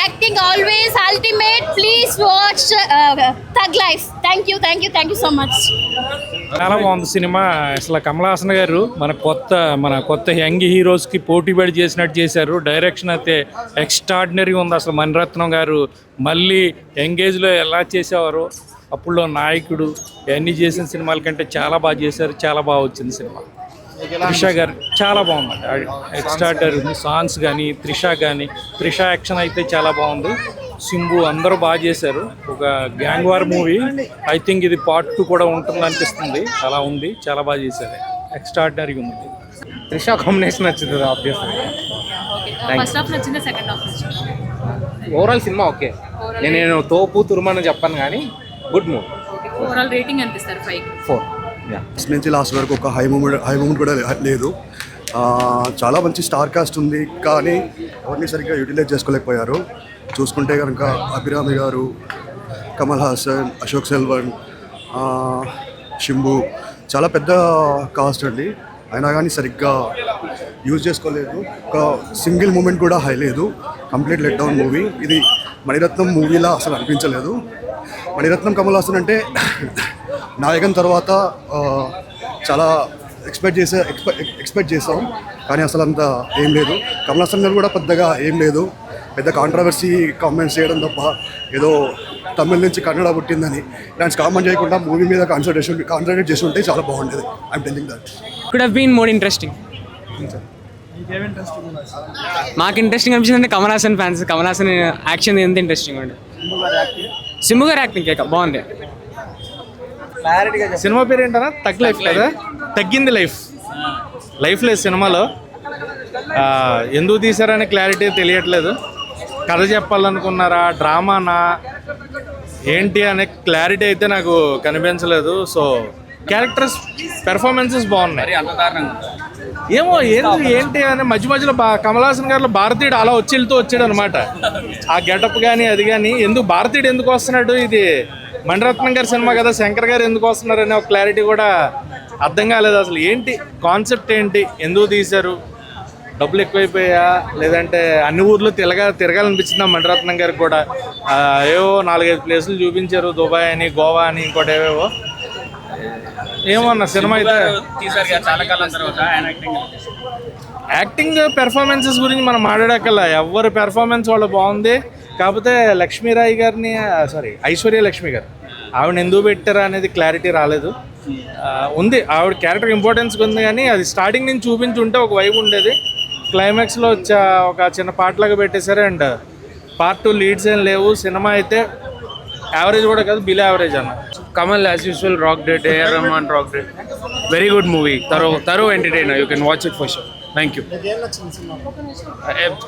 acting always ultimate. Please watch Thug Life. Thank you so much. చాలా బాగుంది cinema. అసలు కమల్ హాసన్ గారు మన కొత్త యంగ్ హీరోస్కి పోటీ పడి చేసినట్టు చేశారు. డైరెక్షన్ అయితే ఎక్స్ట్రాడినరీ ఉంది. అసలు మణిరత్నం గారు మళ్ళీ యంగేజ్లో ఎలా చేసేవారు, అప్పుడులో నాయకుడు ఇవన్నీ చేసిన సినిమాల కంటే చాలా బాగా చేశారు. చాలా బాగా వచ్చింది సినిమా. త్రిష గారు చాలా బాగుందండి. ఎక్స్ట్రాడినరీ ఉంది. సాంగ్స్ కానీ త్రిష యాక్షన్ అయితే చాలా బాగుంది. సింబు అందరూ బాగా చేశారు. ఒక gang war movie. I think ఇది పార్ట్ 2 కూడా ఉంటుంది అనిపిస్తుంది. అలా ఉంది. చాలా బాగా చేశారు. ఎక్స్ట్రాడినరీ ఉంది. త్రిష కాంబినేషన్ నచ్చింది ఆబ్వియస్లీ. Overall cinema okay. నేను తోపు తురుమని చెప్పాను కానీ గుడ్ మూవీ. ఓవరాల్ రేటింగ్ ఎంత ఇస్తారు? 4. ఫస్ట్ నుంచి లాస్ట్ వరకు ఒక హై మూమెంట్ కూడా లేదు. చాలా మంచి స్టార్ కాస్ట్ ఉంది, కానీ అవన్నీ సరిగ్గా యూటిలైజ్ చేసుకోలేకపోయారు. చూసుకుంటే కనుక అభిరామి గారు, కమల్ హాసన్, అశోక్ సెల్వన్, శంభు చాలా పెద్ద కాస్ట్ అండి. అయినా కానీ సరిగ్గా యూజ్ చేసుకోలేదు. ఒక సింగిల్ మూమెంట్ కూడా హై లేదు. Complete let down movie. ఇది మణిరత్నం మూవీలా అసలు అనిపించలేదు. మణిరత్నం కమల్ హాసన్ అంటే నాయకన్ తర్వాత చాలా ఎక్స్పెక్ట్ చేసాం, కానీ అసలు అంత ఏం లేదు. కమల్ హాసన్ గారు కూడా పెద్దగా ఏం లేదు. పెద్ద కాంట్రవర్సీ కామెంట్స్ చేయడం తప్ప, ఏదో తమిళ్ నుంచి కన్నడ పుట్టిందని ఇలాంటి కామెంట్ చేయకుండా మూవీ మీద కాన్సన్ట్రేట్ చేసి ఉంటే చాలా బాగుండేది. I'm telling that. Could have been more interesting. మాకు ఇంట్రెస్టింగ్ అనిపించింది అంటే కమల్ హాసన్ ఫ్యాన్స్. కమల్ హాసన్ యాక్షన్ ఎంత ఇంట్రెస్టింగ్ ఉంది. సింబు గారు యాక్టింగ్ బాగుంది. సినిమా పేరు ఏంటన్నా? తగ్ లైఫ్ కదా. తగ్గింది లైఫ్ లేదు సినిమాలో. ఎందుకు తీసారనే క్లారిటీ తెలియట్లేదు. కథ చెప్పాలనుకున్నారా, డ్రామానా ఏంటి అనే క్లారిటీ అయితే నాకు కనిపించలేదు. సో క్యారెక్టర్స్ పెర్ఫార్మెన్సెస్ బాగున్నాయి. ఏమో ఏంటి అని మధ్యలో కమల్ హాసన్ గారిలో భారతీయుడు అలా వచ్చాడు అనమాట. ఆ గెటప్ కానీ అది కానీ భారతీయుడు ఎందుకు వస్తున్నాడు, ఇది మణిరత్నం గారి సినిమా కదా, శంకర్ గారు ఎందుకు వస్తున్నారు అనే ఒక క్లారిటీ కూడా అర్థం కాలేదు. అసలు ఏంటి కాన్సెప్ట్ ఏంటి, ఎందుకు తీశారు, డబ్బులు ఎక్కువైపోయా, లేదంటే అన్ని ఊర్లో తిరగాలనిపించిందా మణిరత్నం గారికి కూడా. ఏవో 4-5 ప్లేసులు చూపించారు, దుబాయ్ అని, గోవా అని, ఇంకోటి ఏవేవో. ఏమన్నా సినిమా అయితే చాలా కాలం తర్వాత యాక్టింగ్ పెర్ఫార్మెన్సెస్ గురించి మనం మాట్లాడక్కల్లా. ఎవరి పెర్ఫార్మెన్స్ వాళ్ళు బాగుంది. కాకపోతే లక్ష్మీరాయి గారిని ఐశ్వర్య లక్ష్మి గారు ఆవిడ ఎందుకు పెట్టారా అనేది క్లారిటీ రాలేదు. ఉంది ఆవిడ క్యారెక్టర్ ఇంపార్టెన్స్ ఉంది, కానీ అది స్టార్టింగ్ నుంచి చూపించి ఉంటే ఒక వైబ్ ఉండేది. క్లైమాక్స్లో ఒక చిన్న పాటలాగా పెట్టేశారు. అండ్ పార్ట్ 2 లీడ్స్ ఏం లేవు. సినిమా అయితే యావరేజ్ కూడా కాదు, బిలో యావరేజ్ అన్న. Kamal as usual rocked it. A.R. Rahman rocked it. Very good movie. Thorough entertainer. You can watch it for sure. Thank you.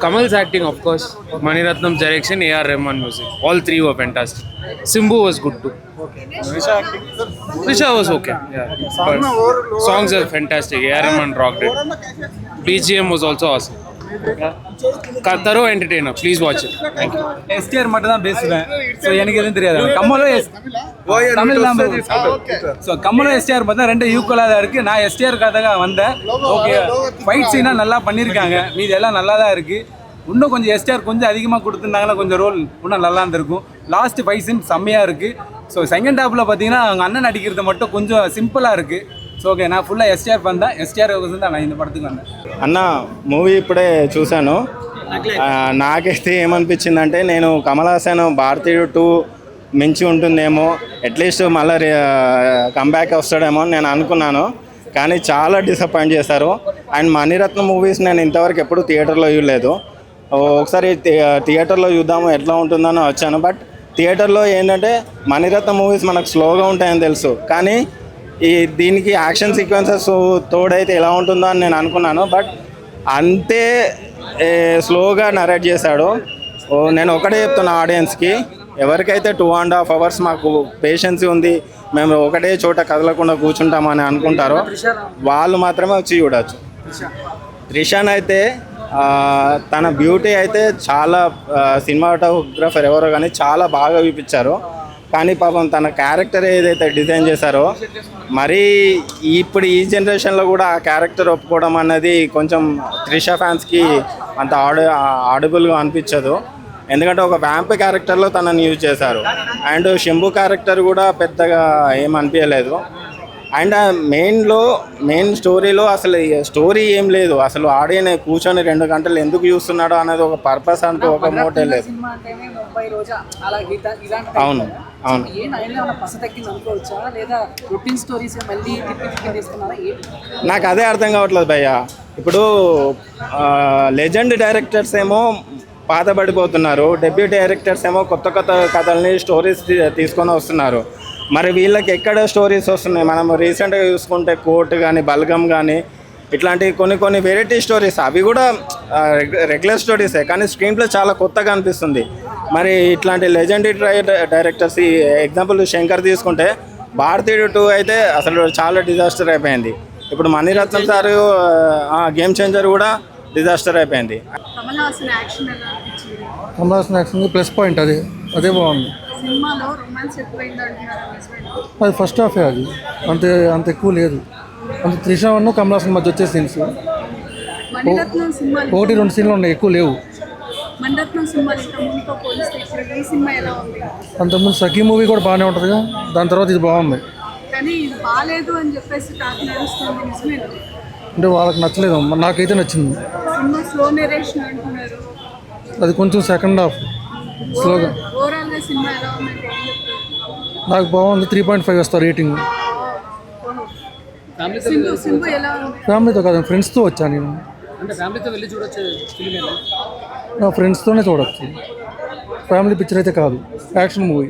Kamal's acting, of course. Maniratnam's direction, A.R. Rahman music. All three were fantastic. Simbu was good too. Trisha was okay. Yeah. But songs are fantastic. A.R. Rahman rocked it. BGM was also awesome. Thorough entertainer. Please watch it. Thank you. STR மட்டும் தான் பேசுவேன். So எனக்கு எதுவும் தெரியாது. கமலும் தமிழ் தான். So கமலும் STR பார்த்தா ரெண்டு ஈக்குவலாக தான் இருக்குது. நான் எஸ்டிஆருக்காக தான் வந்தேன். ஓகே, ஃபைட் சீனாக நல்லா பண்ணியிருக்காங்க. மீது எல்லாம் நல்லா தான் இருக்குது. இன்னும் கொஞ்சம் எஸ்டிஆர் கொஞ்சம் அதிகமாக கொடுத்துருந்தாங்கன்னா கொஞ்சம் ரோல் இன்னும் நல்லா இருந்திருக்கும். லாஸ்ட் ஃபைட் சீன் செம்மையாக இருக்குது. ஸோ செகண்ட் ஹாஃபில் பார்த்தீங்கன்னா அவங்க அண்ணன் நடிக்கிறது மட்டும் கொஞ்சம் சிம்பிளாக இருக்குது. సో ఓకే, నా ఫుల్ ఎస్టీఆర్ పందా. ఎస్టీఆర్ కోసం నా ఇంత పడుతుంది అన్న. మూవీ ఇప్పుడే చూశాను. నాకైతే ఏమనిపించిందంటే, నేను కమల్ హాసన్ భారతీయుడు 2 మించి ఉంటుందేమో, అట్లీస్ట్ మళ్ళీ కంబ్యాక్ వస్తాడేమో అని నేను అనుకున్నాను. కానీ చాలా డిసప్పాయింట్ చేశారు. అండ్ మణిరత్నం మూవీస్ నేను ఇంతవరకు ఎప్పుడు థియేటర్లో చూడలేదు. ఒకసారి థియేటర్లో చూద్దాము ఎట్లా ఉంటుందని వచ్చాను. బట్ థియేటర్లో ఏంటంటే మణిరత్నం మూవీస్ మనకు స్లోగా ఉంటాయని తెలుసు, కానీ దీనికి యాక్షన్ సీక్వెన్సెస్ తోడైతే ఎలా ఉంటుందో అని నేను అనుకున్నాను. బట్ అంతే స్లోగా నరేట్ చేశాడు. నేను ఒకటే చెప్తున్నా ఆడియన్స్కి, ఎవరికైతే 2.5 hours మాకు పేషెన్సీ ఉంది, మేము ఒకటే చోట కదలకుండా కూర్చుంటామని అనుకుంటారో వాళ్ళు మాత్రమే వచ్చి చూడవచ్చు. త్రిషాన్ అయితే తన బ్యూటీ అయితే చాలా, సినిమాటోగ్రఫర్ ఎవరో కానీ చాలా బాగా చూపించారు. కానీ పాపం తన క్యారెక్టర్ ఏదైతే డిజైన్ చేశారో, మరీ ఇప్పుడు ఈ జనరేషన్లో కూడా ఆ క్యారెక్టర్ ఒప్పుకోవడం అన్నది కొంచెం త్రిష ఫ్యాన్స్కి అంత ఆడిబుల్గా అనిపించదు. ఎందుకంటే ఒక వ్యాంప్ క్యారెక్టర్లో తనని యూజ్ చేశారు. అండ్ శంభు క్యారెక్టర్ కూడా పెద్దగా ఏం అనిపించలేదు. అండ్ మెయిన్ స్టోరీలో అసలు స్టోరీ ఏం లేదు. అసలు ఆడియన్ కూర్చొని 2 గంటలు ఎందుకు చూస్తున్నాడో అనేది ఒక పర్పస్ అంటూ ఒక మోటే లేదు. అవును అవును. నాకు అదే అర్థం కావట్లేదు భయ్య. ఇప్పుడు లెజెండ్ డైరెక్టర్స్ ఏమో పాతబడిపోతున్నారు, డెబ్యూ డైరెక్టర్స్ ఏమో కొత్త కొత్త కథల్ని స్టోరీస్ తీసుకొని వస్తున్నారు. మరి వీళ్ళకి ఎక్కడ స్టోరీస్ వస్తున్నాయి? మనం రీసెంట్గా చూసుకుంటే కోర్ట్ కానీ బల్గమ్ కానీ ఇట్లాంటి కొన్ని వెరైటీ స్టోరీస్, అవి కూడా రెగ్యులర్ స్టోరీసే, కానీ స్క్రీన్ ప్లే చాలా కొత్తగా అనిపిస్తుంది. మరి ఇట్లాంటి లెజెండరీ డైరెక్టర్స్, ఈ ఎగ్జాంపుల్ శంకర్ తీసుకుంటే భారతీయుడు 2 అయితే అసలు చాలా డిజాస్టర్ అయిపోయింది. ఇప్పుడు మణిరత్నం సారు గేమ్ చేంజర్ కూడా డిజాస్టర్ అయిపోయింది. కమల్ హాసన్ యాక్షన్ ఎలా అనిపించింది? Kamal Haasan action plus point అదే బాగుంది. సినిమాలో రొమాన్స్ ఎక్కువైంది అంటున్నారు, నిజమేనా? అది ఫస్ట్ హాఫే, అది అంత ఎక్కువ లేదు. అంత త్రిష కమల్ హాసన్ మధ్య వచ్చే సీన్స్ మణిరత్నం సినిమాలు 1-2 సీన్లు ఉన్నాయి, ఎక్కువ లేవు. మణిరత్నం సినిమాలు ఇంత ముందుతో పోలిస్తే ఇప్పుడు ఈ సినిమా ఎలా ఉంది? అంతకుముందు సఖీ మూవీ కూడా బాగానే ఉంటుందిగా, దాని తర్వాత ఇది బాగుంది. కానీ ఇది బాగాలేదు అని చెప్పేసి టాక్ నడుస్తుంది, నిజమేనా? అంటే వాళ్ళకి నచ్చలేదు, నాకైతే నచ్చింది. సినిమా స్లో నెరేషన్ అంటున్నారు. అది కొంచెం సెకండ్ హాఫ్ స్లోగా. ఓవరాల్గా సినిమా ఎలా ఉందంటే ఏం చెప్తారు? నాకు బాగుంది, 3.5 వేస్తా రేటింగ్. సింబు ఎలా ఉంది? ఫ్యామిలీతో కాదు, ఫ్రెండ్స్తో వచ్చాను నేను. అంటే ఫ్యామిలీతో వెళ్ళి చూడొచ్చు ఫిల్మ్. నా ఫ్రెండ్స్తోనే చూడొచ్చు, ఫ్యామిలీ పిక్చర్ అయితే కాదు, యాక్షన్ మూవీ.